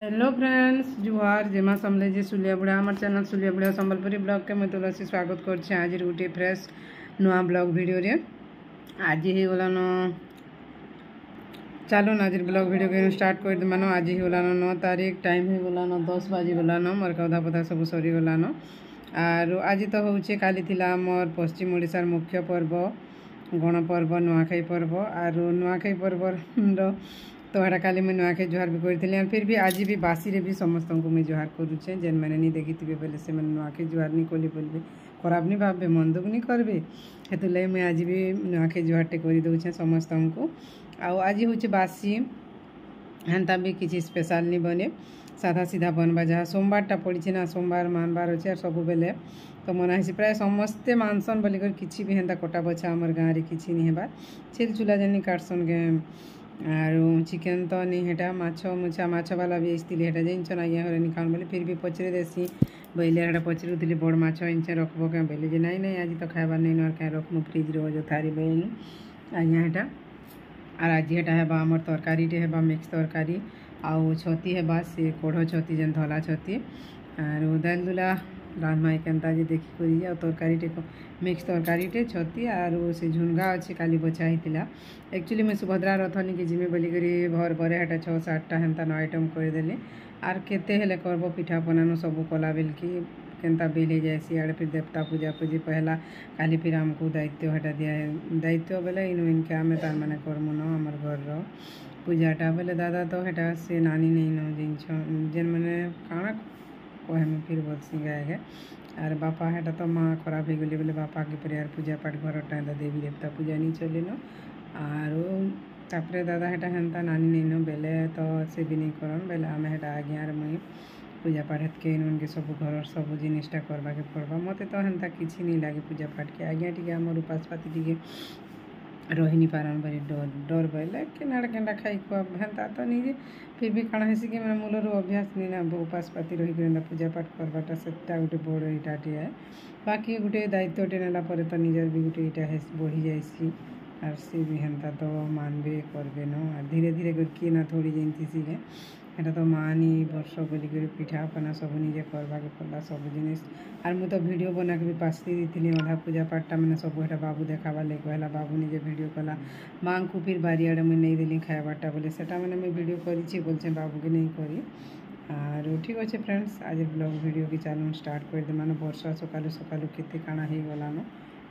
hello friends जुहार जेमा समले जी सुलिया बुढ़ा हमार चैनल सुलिया बुढ़ा संबलपुरी ब्लॉग के मैं तुलसी स्वागत कर आज गोटे फ्रेश नुआ ब्लॉग वीडियो रे आज ही गलान चलो आज ब्लॉग वीडियो के स्टार्ट कर दे मान आज ही गलान 9 तारीख टाइम हो गलान 10 बाजी गलान मोर कौधा पधा सब सरी गलान आर आज तो होचे काली थिला मोर पश्चिम ओडिशार मुख्य पर्व गणपर्व नुआखाई पर्व आर नुआखाई पर्व तो हटा काली मुझे नुआखाई जुहार भी करी और फिर भी आज भी बासी रे भी समस्त को मुझे जुहार करुचे जेन मैंने नहीं देखी थे बोले से मैंने नुआखाई जुहार नहीं कली बोलबे खराब नहीं भावे मन दुख नहीं करबे हेतु लगे मुझे आज भी नुआखाई जुहारटे कर दौचे समस्त को आज हूँ बासी हेन्ता भी किसी स्पेशल नहीं बने साधा सीधा बनवा जहाँ सोमवारटा पड़ी ना सोमवार मानवार अच्छे और सब बेले तो मना है प्राय समस्ते मानसन बोलिकर किसी भी हेन्ता कटा बछा आमर गाँव में किसी नहीं हेबार छेल चूला जनी काटसन गे आर चिकेन तो नहीं हेटा माछ मुछा माछ वाला भी आसती हेटा जाइन आज्ञा घर नहीं खाऊन बोले फिर भी पचरे देसी बोले हेटा पचरुली बड़ माछ इंचे रखब क्या बोले जे नाई नाई आज तो खाबार नहीं न क्या रखमु फ्रिज रे अजथारी बोलू आज्ञा हेटा आर आज हेटा हेबा आमर तरकारीटे हेबा मिक्स तरकारी आउ छती हेबा से कोढ़ छती जेन धला छती आर दाल दुला राजमाई केन्ता जे देखी करी आ तरकारीटे मिक्स तरकारीटे छती आर से झुनगा अच्छे काली बचा होता एक्चुअली मैं सुभद्रा रथ नहीं जिमी बोलिकी भर भरे हेटा 6-7टा हेन्ता आइटम करदेली आर केते हेले करब पिठा पना सब कला बेलकी केन्ता बेल हो जाएसी आड़े फिर देवता पूजा पूजी पहला काली फिर आमको दायित्व हेटा दिया दायित्व बोले इन इनके आम तार मैंने करमु न आमर घर पूजाटा बोले दादा तो हेटा से नानी नहीं न जिन जेन मैंने काଣା कहे मैं फिर बोलसी गाए आर बापा हेटा तो माँ खराब हो गली बोले बापा के परिवार पूजा पाठ घर टाइम देवी देवता पूजा नहीं चले न आर तापरे दादा हेटा हेन्ता नानी नहीं न बेले तो से भी नहीं करन बेले आम हेटा आज्ञा मुई पूजा पाठ के इनके सब घर सब जिनिसटा करवा के पड़वा मत तो हेन्ता किसी नहीं लगे पूजा पाठ के आज्ञा टी आम उपास पाती टी रही नहीं पारान भारी डर बोले केनाड़ केन्टा खाई खुआ हेन्ता तो नहीं फिर भी काଣା हेसी कि मैं मूलर अभ्यास नहीं ना उपास पाती रही पूजा पाठ करवाटा सेटा गोटे बड़ इटाटे है बाकी गोटे दायित्वटे नेला परे तो निजर भी गोटे इटा बढ़ी जाइसी आर सी भी हेन्ता तो मानबे करबे न धीरे धीरे किए ना थोड़ी जमी सीगे हेटा तो मानी वर्ष बोलिक पिठा पना सब निजे करवा के पड़ा सब जिनिस आर मुझे तो वीडियो बना के भी पासी दी अधा पूजा पाठटा मैंने सब हेटा बाबू देखावा लगे कहला बाबू निजे वीडियो कला माँ को फिर बारियाड़े मुझे नहीं देली खावाटा बोले सेटा मैंने मुझे वीडियो करी बोलचे बाबू के नहीं करी आर ठीक अच्छे फ्रेंड्स आज ब्लॉग वीडियो की चालू स्टार्ट कर दे मानो वर्षा सकालू सकालू केते काଣା हो गलान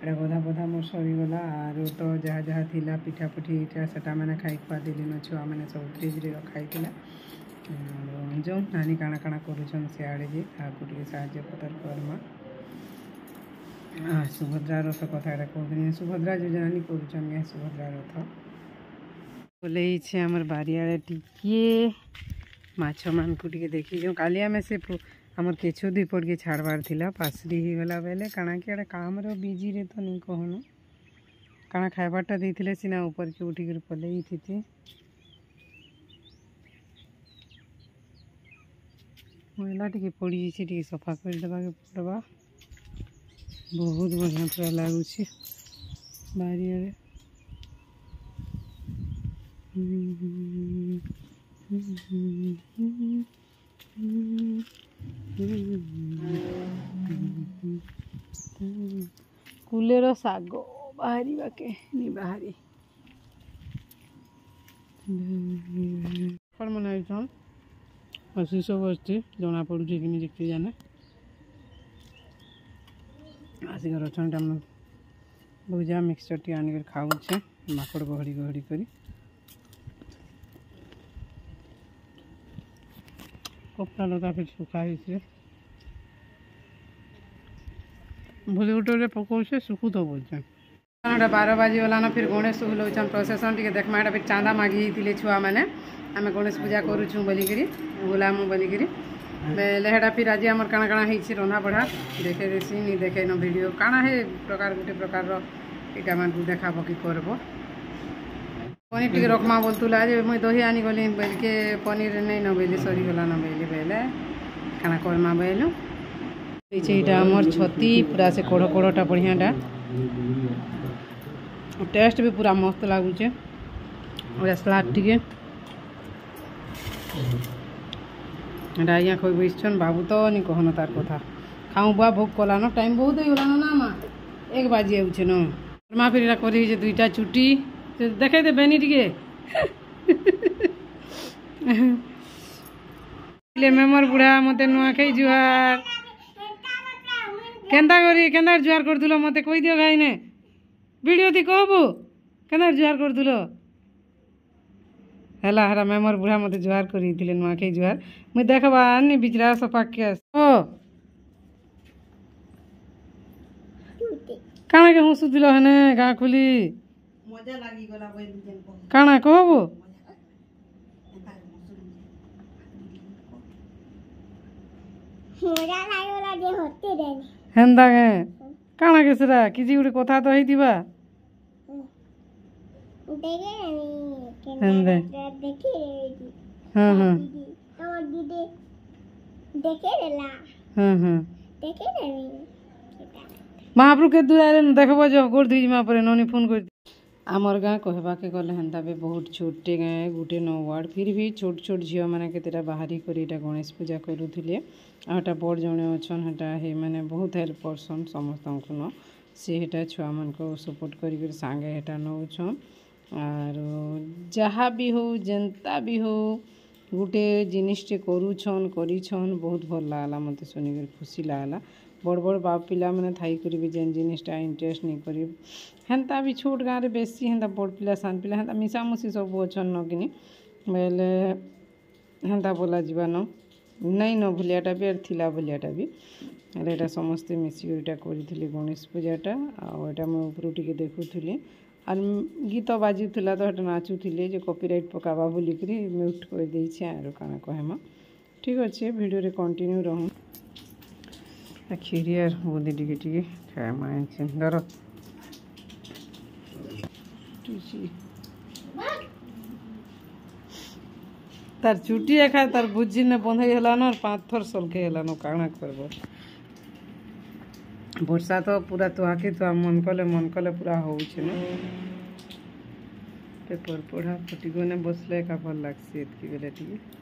एटा गधा बधा मोर सरीगला आर तो जहाँ जहाँ थिला पिठा पुठी इटा सेटा मैंने खाई खुआ देली न छुआ मैंने सब फ्रिज रे रखाई जो नानी काଣା काଣା करुछन सियाड़े जी ताकू टे साहाଯ୍य पतर करमा सुभद्रा रथ कथा कहते सुभद्रा योजना नहीं करुछन गे सुभद्रा रथ बोले आमर बारियाड़े टिके माछ मान को टे देखी जो काली आम से आमर केछु दुई पट के छाड़बार थिला पासरी ही गला बेले काଣା कि एटा काम रो बिजी रे तो नहीं कहनु काଣା खाइबारटा देइथिले सिना ऊपर के उठी कर पले थी मैला टी पड़ी जाइए सफा कर देवा के पड़वा बहुत बढ़िया पूरा लगुच बारियाड़े कुलेर शाग बाहरी बाके नहीं बाहरी फल मनाइछन अच्छी सब अच्छे जना पड़ू कि नहीं देखते जाने आसिक रचनटा भुजा मिक्सचर टी आनिक खाऊे माकड़ गहड़ी गहड़ी कर कपड़ा लता फिर सुखाई भूली गुटे पकाऊे सुखु तो बोलचे 12 बाजी गलान फिर गणेश बुलाऊन प्रोसेसन टी देखमा फिर चांदा मागी छुआ मैंने आम गणेश पूजा करुँ बोलिकी बुलामु बोलिकी बेले हेटा फिर आज आमर काଣା काଣା होती रंधा बढ़ा देखे देसी नहीं देखे न वीडियो काଣା है प्रकार गोटे प्रकार इटा मान देखा कि करब पनीर टी रखमा बोलतुला मुई दही आनी गली बोलिके पनीर नहीं न बोली सरीगला न बोली बेले काଣା करमा बोलू ये आमर छती पूरा से कोड़ कोड़टा बढ़ियाटा टेस्ट भी पूरा मस्त लगुचे सलाद टी এটা আজ্ঞা কই বসছন বাবু তো নি কহন তার কথা খাও বুয়া ভোগ কলানো টাইম বহুত হয়ে গলানো না মা 1 বাজি যাচ্ছে ন মা ফির এটা করে যে 2টা চুটি দেখাই দে বেনি টিকে মেমর বুড়া মতে নুয়াখাই জুহার কেন্দা জুহার করতুল মতে কই দিও গাইনে ভিডিও দি कहबो কেন্দা জুহার করতুল হেলা হেরা মেমর বুড়া মতে জুহার করিଥିଲେ নুয়াখাই জুহার মুই দেখবা আনি বিচরা সপাকে ও কানা কে হসুতিল হনে গা খুলি মজা লাগি গলা বই কানা कहबो মজা লাগলা যে হতে দেন হেন্দা গে কানা কে সেরা কিজি উড়ে কথা তো হইতিবা দেখে আমি হেন্দা দেখে হ্যাঁ হ্যাঁ তোমার দিদি দেখে রেলা হ্যাঁ দেখে রেলি महाप्रभु के दुआरे देखबो जो गोड़ धुई मा पर नोनी फोन कर आमर गाँ कहबा के गले हेन्ता बे बहुत छोटे गाँ गुटे 9 वार्ड फिर भी छोट छोट झियो माने केतेटा बाहरी करी एटा गणेश पूजा करूथिले आटा बड़ जणे अछन हटा हे माने बहुत हेल्प करसन समस्त को न से हेटा छुआ मन को सपोर्ट करी कर संगे हेटा नउछन आर जहा भी हो जनता भी हो गुटे जिनिसटे करूछन करिछन बहुत भल लागला मते सुनी कर खुशी लागला बड़ बड़ बाप पिला मैंने थाई करी जेन जिनिसटा इंटरेस्ट नहीं करी हेन्ता भी छोट गाँव में बेसी हेन्ता बड़ पिला सान पिला हेन्ता मिसामुसी सब अच्छन न कि बेले हेन्ता बोला जीवा न नहीं न भूलियाटा भी थिला भूलियाटा भी एटा समस्ते मिसिकटा करी गणेश पूजाटा आटा मुझे ऊपर टिके देखुली और गीत बाजुला तो हेटा नाचुले जो कॉपीराइट पकाबा बोलिक म्यूट कर देछे आरो काना कहमा ठीक अच्छे वीडियो रे कंटिन्यू रहूँ खीरी और बुदी टिके टिके खाए माने धर तार चुटी एखा तार बुझी ने बंधई हलान और 5 थर सलखे हलान काना करबो वर्षा तो पूरा तुआके तो मन कले पूरा होउछे न पेपर पढ़ा फटी गने बसले का भल लागसे एतकी बेले टिके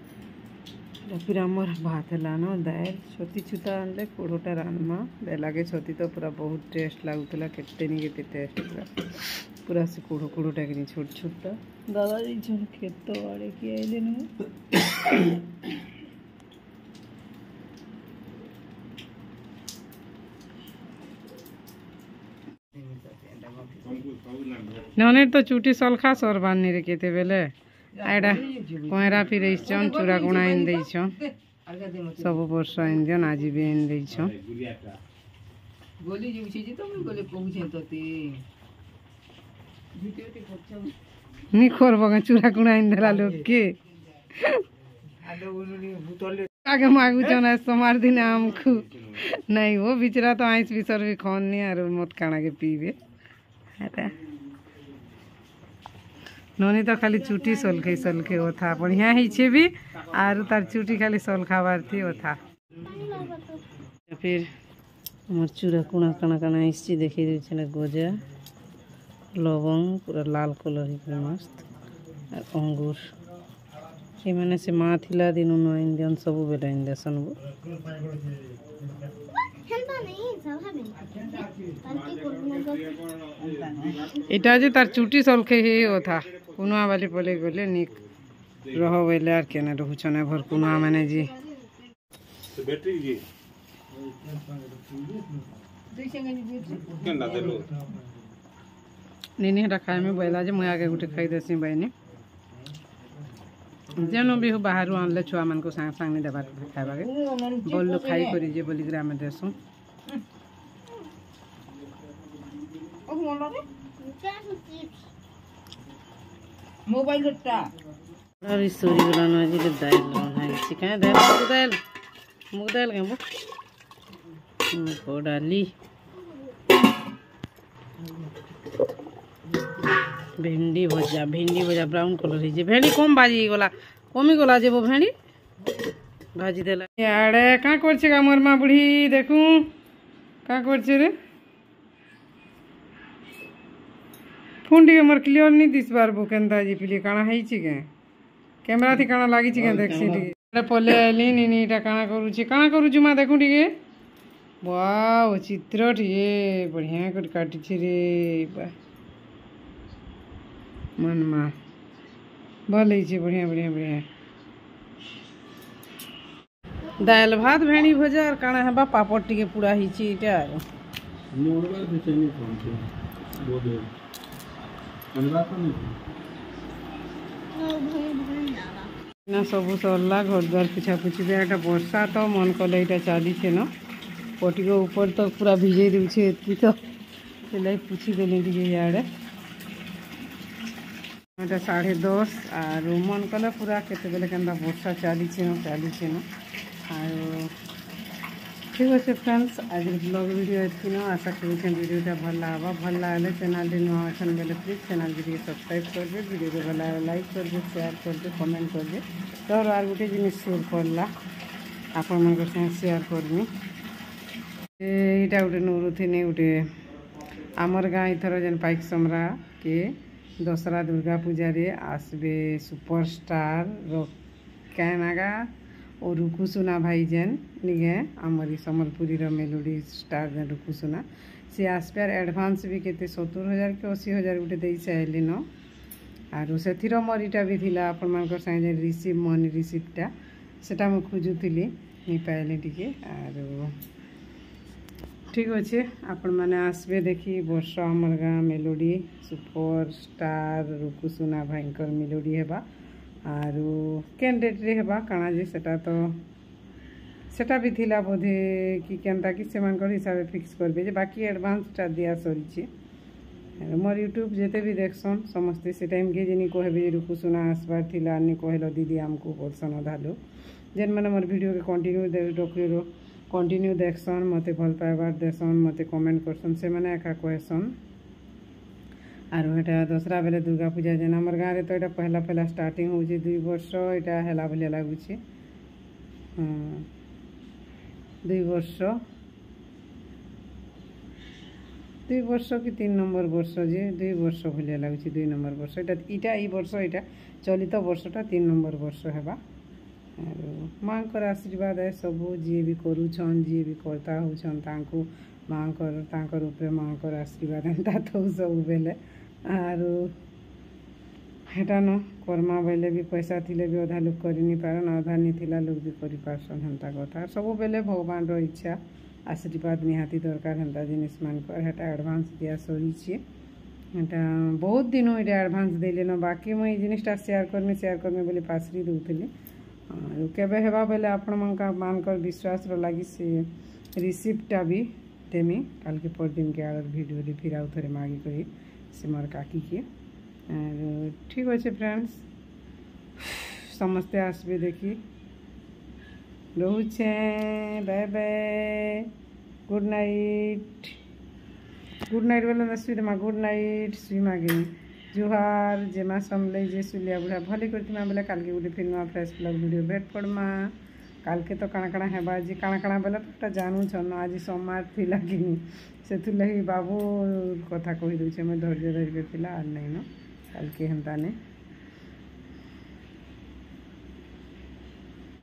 फिर आमर भात हलान दाल छती छुता आनले कोड़ोटा रानमा लगे छती तो पूरा बहुत टेस्ट लगुला केते नि केते टेस्ट पूरा से कोड़ो कोड़ोटा कि छोट छोट दादा जी खेत आड़े कि आइले न नने तो चुटी सलखा सरबानी रे केते बेले आइडा कोहरा फिर इछन चूड़ा गुणा इन देछन सब वर्ष इन दियन आज भी इन देछन गोली जे उछि जे तो मैं गोले कहू तते भिडियोटे करछ नि करबो चूड़ा गुणा इन देला लोग के आलो उनी भूतले आगे मागु जन सोमवार दिन हमको नहीं वो बिचरा तो आइस बिसर भी खान नहीं और मत काना के पीबे है नोनी तो खाली चुटी सलखे वो था बढ़िया ही भी आर तार चुटी खाली सलखाबार थी वो था फिर मोर चूड़ा कुणा काना काना इसी देखी देछले गजा लवंग पूरा लाल कलर ही मस्त और अंगूर ये माने से माँ थिला दिन नो इंडियन सब बेला इंदेसन वो इटा जे तार चुटी सलखे ही ओ था कुनुआ वाली पले गले निक रहो बेले आर केना रहु छने भर कुनुआ माने जी तो बैटरी जी केना देलो नेने रखाय में बैला जे मुया के गुटे खाई देसी बहनी जेनो भी हो बाहर आनले छुआ मन को सांग सांग नहीं देबा खाइबा के बोल खाई करी जे बोली ग्राम में देसु ओ मोला रे मोबाइल गट्टा और स्टोरी बनाना जी ले दाल बनाना है चिकन दाल मुग दाल के को डाली भेंडी भजा ब्राउन कलर ही भेंडी कम बाजी गला कमी गला जे वो भेंडी भाजी देला याडे का करछे का मोर मां बुढ़ी देखू का करछे रे फोन टी मोर क्लियर नहीं दिस बार बो केनता जी पिली काना है छी के कैमरा थी काना लागी छी के देखसी पले आइली नीनीटा काଣା करुची माँ देखूँ टे वाओ चित्र टे बढ़िया कर काटी रे मन माँ भल बढ़िया बढ़िया बढ़िया दाल भात भेणी भजा और काଣା हेबा पापड़ टिके पूरा हिची इटा आरो ना सबू सरला घर द्वार पुछा पुछी बेटा वर्षा तो मन कले यहाँ चली न पटी ऊपर तो पूरा भिजे दूचे एतकी तो से पुछीदेली टे इे 10:30 आर मन कले पूरा केते के वर्षा चली न आरो ठीक अच्छे फ्रेंड्स आज ब्लॉग वीडियो एतकी न आशा करूँ वीडियोटा भल लगे चैनल नुआ अच्छा बेले प्लीज चैनल के सब्सक्राइब करेंगे वीडियो को भल लाइक करेंगे शेयर करेंगे कमेंट करेंगे तो आर गोटे जिन शेयर करला आपण मन शेयर करमी यहाँ गोटे नूरुथी गोटे आमर गाँ इथर जेन पाइक समरा के दशहरा दुर्गा पूजा रे आसबे सुपरस्टार रॉकेनागा और रुकुसुना भाई जेन निगे आमरी सम्बलपुरी मेलोडी स्टार जेन रुकुसुना सी आसपार एडभांस भी केते 70,000 कि 80,000 गोटे दे सारे न आरो से मोर इटा भी थिला आपण मानकर संगे रिसीव मनी रिसीप्टा सेटा मु खोजुली नहीं पाइली टिके आरो ठीक अच्छे आपण मैंने आसबे देखी वर्ष आमर गाँ मेलोडी सुपरस्टार रुकुसुना भाईकर मेलोडी हेबा आरो केन डेट रे हेबा काना जे सेटा भी थिला बोधे कि केनता कि सेमानकर हिसाब फिक्स करबे जे बाकी एडवांस टा दिया सरीछि मोर यूट्यूब जेते भी देखसन समस्ते से टाइम के जिनी कहबे रुकुसुना आसबार थिला नि कहलो दीदी हमको बोलसन अधालो जेन माने मोर वीडियो के कंटिन्यू देखसन मते भल पाइबार देसन मते कमेंट करसन से माने एका कहसन आरो एटा दसरा बेले दुर्गा पूजा जेन आमर गाँव रे तो एटा पहला स्टार्टिंग हो 2 वर्ष एटा हेला भलिया लागुछि 2 वर्ष कि 3 नंबर वर्ष जे 2 वर्ष भलिया लागुछि 2 नंबर वर्ष एटा ई वर्ष एटा चलित वर्षटा 3 नंबर वर्ष हेबा आरो मांकर आशीर्वाद है सबू जी भी करूछन जी भी करता होछन तांको मांकर तांकर ऊपर मांकर आशीर्वाद एंता तो सब बेले आरो हेटा न कर्मा बेले भी पैसा थिले भी अधा लोग करि नि पारन अधा नि थिला लोग भी करि पारसन हेंता कथा सब बेले भगवान रो इच्छा आशीर्वाद निहाती दरकार हेंता जिनिस मानकर हेटा एडवांस दिया सरी छे हेटा बहुत दिन एटा एडवांस देले न बाकी मुई जिनिसटा शेयर करमी बोली पासरी दउथली आरो केबे हेबा बेले आपण मानकर विश्वास रो लागि से रिसिप्टटा भी देमी काल के पर दिन के आर वीडियो रे फिर आउ थरे मागी करी से मोर काकी के आरो ठीक अच्छे फ्रेंड्स समस्ते आसबे देखी रोचे बाय बाय गुड नाइट बोले सुईमा गुड नाइट सुईमा गे जुहार जेमा समले जे सुलिया बुढ़ा भले करती बेले काल के गोटे फिर फ्रेश ब्लॉग वीडियो भेट पड़मा काल के तो काଣା हेबा जी काଣା बेले तो जानू छन आज सोमवार थिला कि से लगी बाबू कथा कही दूचे मैं धैर्य धरिक थिला आर नहीं न काल के हेन्ता ने